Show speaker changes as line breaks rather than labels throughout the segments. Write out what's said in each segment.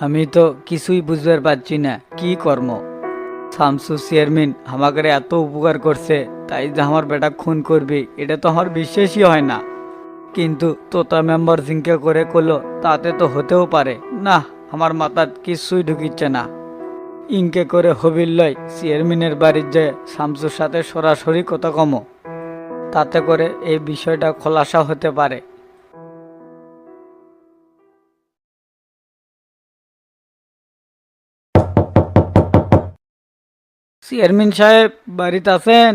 আমি তো কিছুই বুঝবার পারছি না কি কর্ম। শামসু চেয়ারম্যান আমাকে এত উপকার করছে, তাই যে আমার বেটা খুন করবে এটা তো আমার বিশ্বাসই হয় না। কিন্তু তোতা মেম্বার জিঙ্কে করে করলো তাতে তো হতেও পারে না। আমার মাথার কিছুই ঢুকিচ্ছে না। ইনকে করে হবির লয় চেয়ারম্যানের বাড়ির যে শামসুর সাথে সরাসরি কথা কমো, তাতে করে এই বিষয়টা খোলাসা হতে পারে। চেয়ারম্যান সাহেব বাড়িতে আছেন?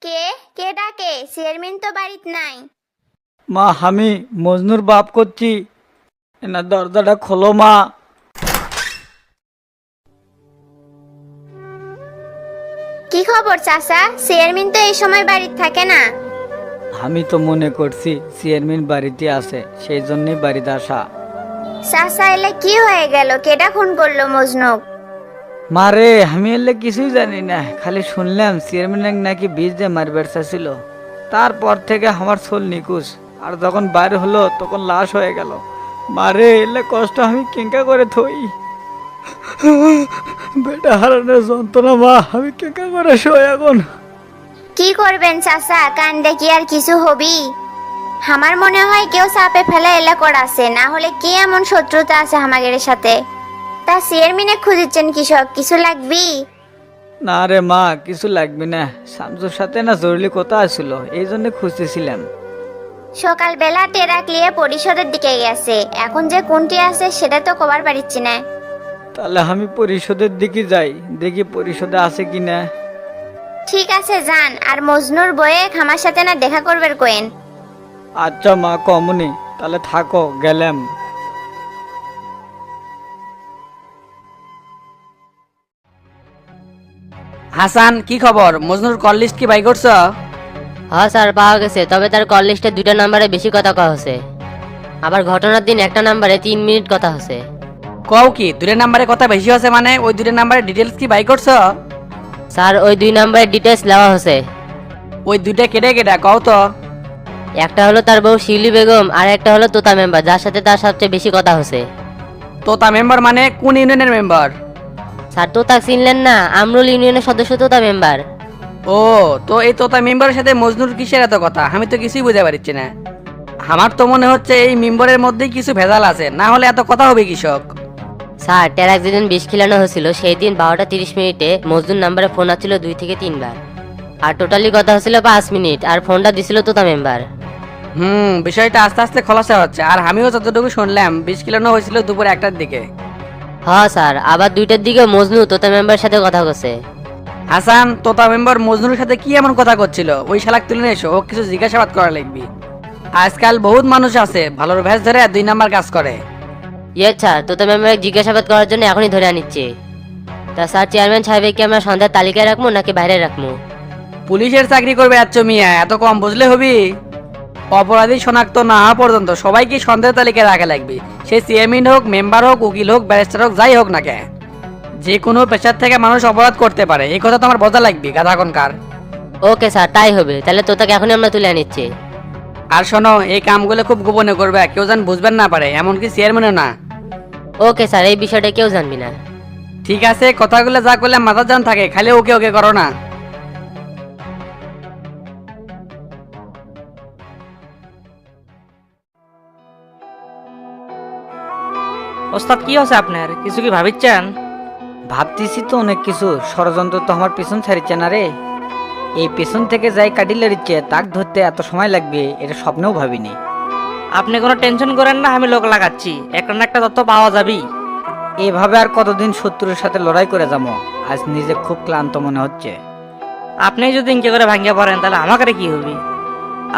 কে কে ডাকে? চেয়ারম্যান তো বাড়িত নাই।
মা, আমি মজনুর বাপ করছি, এনার দরজাটা খোলো মা।
কি খবর চাচা? চেয়ারম্যান তো এই সময় বাড়িতে থাকে না।
আমি তো মনে করছি চেয়ারম্যান বাড়িতে আছে, সেই জন্যই বাড়িতে আসা।
চাচা এলে কি হয়ে গেল? কেডা খুন করলো মজনুক?
মারে, আমি এলে কিছুই জানি না, খালি শুনলাম চেয়ারম্যান নাকি বীজ দিয়ে মারবার ছিল। তারপর থেকে আমার সোল নিকুশ, আর যখন বাইরে হলো তখন লাশ হয়ে গেল। মারে, এলে কষ্ট আমি কেঙ্কা করে থই। বেটা হারানোর যন্ত্রণা মা, আমি কেঙ্কা করে শোয় এখন।
কি করবেন চাচা? কান্দে কি আর কিছু হবি? আমার মনে হয় কেউ চাপে ফেলে এলে করাছে, না হলে কি এমন শত্রুতা আছে আমাদের সাথে? তা চেয়ারম্যানে খুঁজছেন কৃষক, কিছু লাগবি?
না রে মা, কিছু লাগবে না। শামসুর সাথে না জরুরি কথা আসছিল, এই জন্য খুঁজতেছিলাম।
সকালবেলা টেরাক নিয়ে পরিষদের দিকে গেছে, এখন যে কোনটি আছে সেটা তো কবার পারিচ্ছি না।
তাহলে আমি পরিষদের দিকে যাই, দেখি পরিষদে আছে কিনা।
ঠিক আছে যান, আর মজনুর বয়ে খামার সাথে না দেখা করবেন কোয়েন।
আচ্ছা মা, কমনি, তাহলে থাকো, গেলাম।
হাসান, কি খবর? মজনুর কল লিস্ট কি বাই করছ?
হ্যাঁ স্যার, পাওয়া গেছে। তবে তার কল লিস্টে 2টা নাম্বারে বেশি কথা কওয়া হচ্ছে। আবার ঘটনার দিন একটা নাম্বারে 3 মিনিট কথা হচ্ছে।
কও কি 2 নাম্বারে কথা বেশি আছে? মানে ওই 2 নাম্বারে ডিটেলস কি বাই করছ?
স্যার, ওই 2 নাম্বারের ডিটেলস দেওয়া হচ্ছে।
ওই 2টা কেটে কেটে কও তো।
একটা হলো তার বউ শিউলি বেগম, আর একটা হলো তোতা মেম্বার, যার সাথে তার সবচেয়ে বেশি কথা হচ্ছে।
তোতা মেম্বার মানে কোন ইউনিয়নের মেম্বার?
স্যার, তোতা চিনলেন না? আমরুল ইউনিয়নের সদস্য তোতা মেম্বার।
ও, তো এই তোতা মেম্বারের সাথে মজনুর কিসের এত কথা? আমি তো কিছুই বুঝতে পারছি না। আমার তো মনে হচ্ছে এই মেম্বারের মধ্যেই কিছু ভেজাল আছে, না হলে এত কথা হবে কৃষক।
স্যার, টেরাক যেদিন বিষ খিলানো হয়েছিল সেই দিন 12টা 30 মিনিটে মজদুর নাম্বারে ফোন আসছিল 2 থেকে 3 বার। আর টোটালি কথা হচ্ছিল 5 মিনিট, আর ফোনটা দিছিল তোতা মেম্বার।
বিষয়টা আস্তে আস্তে খোলাসা হচ্ছে। আর আমিও যতটুকু শুনলাম 20 কিলো হয়েছিল দুপুর 1টার দিকে।
হ্যাঁ স্যার, আবার 2টার দিকে মজনু তোতা মেম্বারের সাথে কথা কছে।
হাসান, তোতা মেম্বার মজনুর সাথে কি এমন কথা করছিল? ওই শালাক তুলে এসো, ও কিছু জিজ্ঞাসাবাদ করা লাগবে। আজকাল বহুত মানুষ আছে ভালোর ভ্যাস ধরে 2 নাম্বার কাজ করে।
ইয়ে স্যার, তোতা মেম্বারকে জিজ্ঞাসাবাদ করার জন্য এখনই ধরে আনিচ্ছে। তা স্যার, চেয়ারম্যান সাহেবকে আমরা সন্ধ্যার তালিকায় রাখবো নাকি বাইরে রাখবো?
পুলিশের চাকরি করবে যাচ্ছ মিয়া, এত কম বুঝলে হবি? অপরাধী শনাক্ত না হওয়া পর্যন্ত সবাইকে সন্দেহ তালিকায় রাখা লাগবে। সে চেয়ারম্যান হোক, মেম্বার হোক, উকিল হোক, ব্যারিস্টার হোক, যাই হোক না কে, যে কোনো পেশার থেকে মানুষ অপরাধ করতে পারে, এই কথা তোমার বোঝা লাগবে গাধা কোনকার।
ওকে স্যার, তাই হবে। তাহলে তোতাকে এখনই আমরা তুলে আনিচ্ছি।
আর শোনো, এই কামগুলো খুব গোপনে করবে, কেউ যেন বুঝবেন না পারে, এমনকি চেয়ারম্যানও না।
ওকে স্যার, এই বিষয়টা কেউ জানবি না।
ঠিক আছে, কথাগুলো যা করলে মাথা জান থাকে, খালি ওকে ওকে করো না।
ওস্তাদ, কি হচ্ছে আপনার? কিছু কি ভাবিচ্ছেন?
ভাবতেছি তো অনেক কিছু, ষড়যন্ত্র তো আমার পেছন ছাড়িচ্ছে না রে। এই পেছন থেকে যাই কাটিলে দিচ্ছে, তাক ধরতে এত সময় লাগবে এটা স্বপ্নেও ভাবিনি।
আপনি কোনো টেনশন করেন না, আমি লোক লাগাচ্ছি, একটা না একটা তথ্য পাওয়া যাবেই।
এভাবে আর কতদিন শত্রুর সাথে লড়াই করে যাবো? আজ নিজে খুব ক্লান্ত মনে হচ্ছে।
আপনি যদি ইনকে করে ভাঙ্গে পড়েন তাহলে আমাকে কি হবে?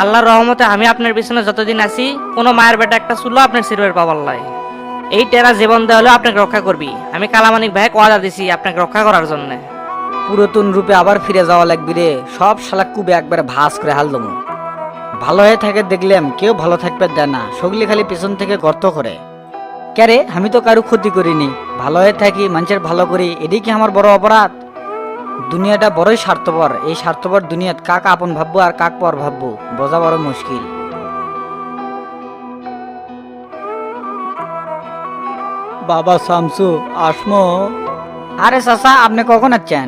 আল্লাহর রহমতে আমি আপনার পিছনে যতদিন আছি, কোনো মায়ের বেটা একটা চুলো আপনার সিরবের পাবার লাই। এই টেরা জীবন দেওয়া হলেও আপনাকে রক্ষা করবি। আমি কালামানিক ভাই ওয়াদা দিছি আপনাকে রক্ষা করার জন্য।
পুরাতন রূপে আবার ফিরে যাওয়া লাগবে রে, সব শালা কুবে একবারে ভাস করে হাল দমু। ভালো হয়ে থাকে দেখলাম, কেউ ভালো থাকবে দেয় না, সগলি খালি পেছন থেকে গর্ত করে। ক্যারে, আমি তো কারো ক্ষতি করিনি, ভালো হয়ে থাকি, মানুষের ভালো করি, এটাই কি আমার বড় অপরাধ? দুনিয়াটা বড়ই স্বার্থপর, এই স্বার্থপর দুনিয়াত কাক আপন ভাববো আর কাক পর ভাববো বোঝা বড় মুশকিল। বাবা শামসু আসমো।
আরে চাচা আপনি কখন আসছেন?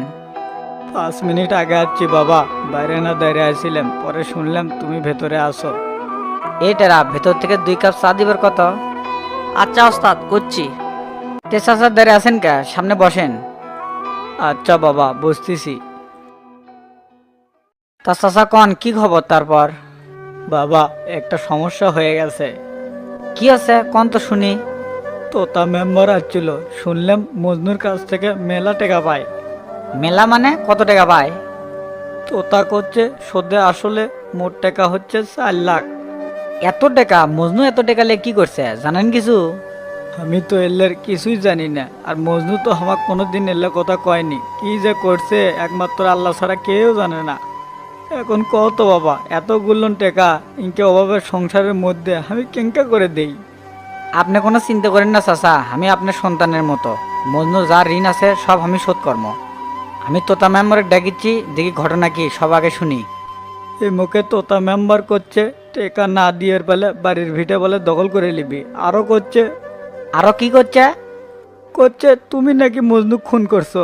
5 মিনিট আগে আসছি বাবা, বাইরে না দাঁড়িয়ে আসছিলাম, পরে শুনলাম তুমি ভেতরে আসো।
এই টেরা ভেতর থেকে 2 কাপ চা দিবার কত?
আচ্ছা ওস্তাদ, করছি।
তে চাচা দাঁড়িয়ে আছেন কে, সামনে বসেন।
আচ্ছা বাবা, বসতেছি।
তা চাচা কন কি খবর তারপর?
বাবা একটা সমস্যা হয়ে গেছে।
কি আছে কন তো শুনি।
তোতা মেম্বার আসছিল, শুনলাম মজনুর কাছ থেকে মেলা টাকা পায়।
মেলা মানে কত টাকা পায়?
তোতা করছে সদ্যে আসলে মোট টাকা হচ্ছে 4 লাখ।
এত টাকা? মজনু এত টাকা লে কি করছে জানেন কিছু?
আমি তো এল্লের কিছুই জানি না, আর মজনু তো আমাকে কোনোদিন এল্লা কথা কয়নি। কি যে করছে একমাত্র আল্লাহ ছাড়া কেউ জানে না। এখন কত বাবা, এতগুলো টাকা ইনকে অভাবের সংসারের মধ্যে আমি কেঙ্কা করে দেই।
আপনি কোনো চিন্তা করেন না চাচা, আমি আপনার সন্তানের মতো। মজনু যার ঋণ আছে সব আমি শোধ কর্ম। আমি তোতা মেম্বারে ডাকিচ্ছি, দেখি ঘটনা কি সব আগে শুনি।
এই মুখে তোতা মেম্বার করছে টাকা না দিয়ে বলে বাড়ির ভিটে বলে দখল করে নিবি। আরো করছে
আরো কি করছে?
করছে তুমি নাকি মজনু খুন করছো।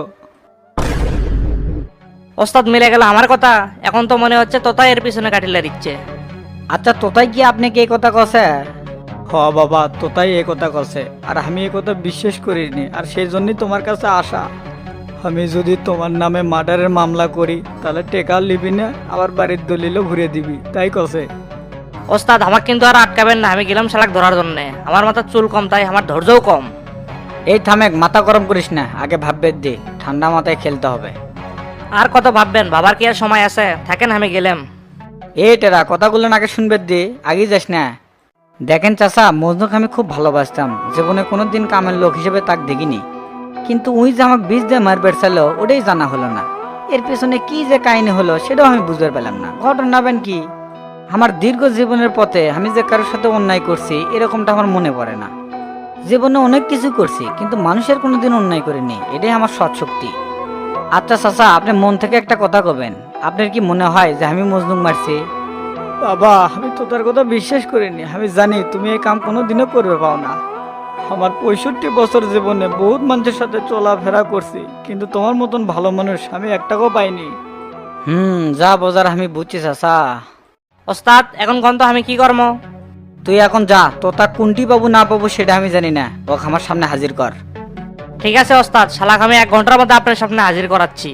ওস্তাদ মিলে গেল আমার কথা। এখন তো মনে হচ্ছে তোতা এর পিছনে কাটিলে দিচ্ছে।
আচ্ছা তোতাই কি আপনি কি এই কথা কছে?
হ বাবা, তোতাই এ কথা কছে, আর আমি এ কথা বিশ্বাস করিনি, আর সেই জন্যই তোমার কাছে আসা। আমি যদি তোমার নামে মার্ডারের মামলা করি তাহলে টেকা লিবি না, আবার বাড়ির দলিলও ঘুরে দিবি, তাই কছে।
ওস্তাদ আমাকে কিন্তু আর আটকাবেন না, আমি গেলাম শালাক ধরার জন্য। আমার মাথার চুল কম, তাই আমার ধৈর্যও কম।
এই থামেক, মাথা গরম করিস না, আগে ভাববে দি, ঠান্ডা মাথায় খেলতে হবে।
আর কত ভাববেন, বাবার কি আর সময় আছে? থাকেন, আমি গেলাম।
এই টেরা কথাগুলো নাকি শুনবে দি, আগে যাস না। দেখেন চাচা, মজনুকে আমি খুব ভালোবাসতাম, জীবনে কোনোদিন কামের লোক হিসেবে তাক দেখিনি। কিন্তু উই যে আমাকে বীজ দিয়ে মার বেড়ছিল ওটাই জানা হলো না। এর পেছনে কি যে কাহিনী হলো সেটাও আমি বুঝতে পারলাম না। ঘটনা বেন কি? আমার দীর্ঘ জীবনের পথে আমি যে কারোর সাথে অন্যায় করছি এরকমটা আমার মনে পড়ে না। জীবনে অনেক কিছু করছি কিন্তু মানুষের কোনোদিন অন্যায় করিনি, এটাই আমার সৎ শক্তি। আচ্ছা চাচা, আপনি মন থেকে একটা কথা কবেন, আপনার কি মনে হয় যে আমি মজনুক মারছি?
বাবা আমি তো তার কথা বিশ্বাস করিনি। আমি জানি তুমি এই কাম কোনোদিনও করবে পাও না। আমার 65 বছর জীবনে বহুত মানুষের সাথে চলাফেরা করছি, কিন্তু তোমার মতন ভালো মানুষ আমি একটাকেও পাইনি।
যা বোঝার আমি বুঝছি চাচা।
ওস্তাদ এখন গন্ত আমি কি কর্ম?
তুই এখন যা, তোতা কোনটি পাবো না পাবো সেটা আমি জানি না, ওকে আমার সামনে হাজির কর।
ঠিক আছে ওস্তাদ, শালাক আমি 1 ঘন্টার মধ্যে আপনার সামনে হাজির করাচ্ছি।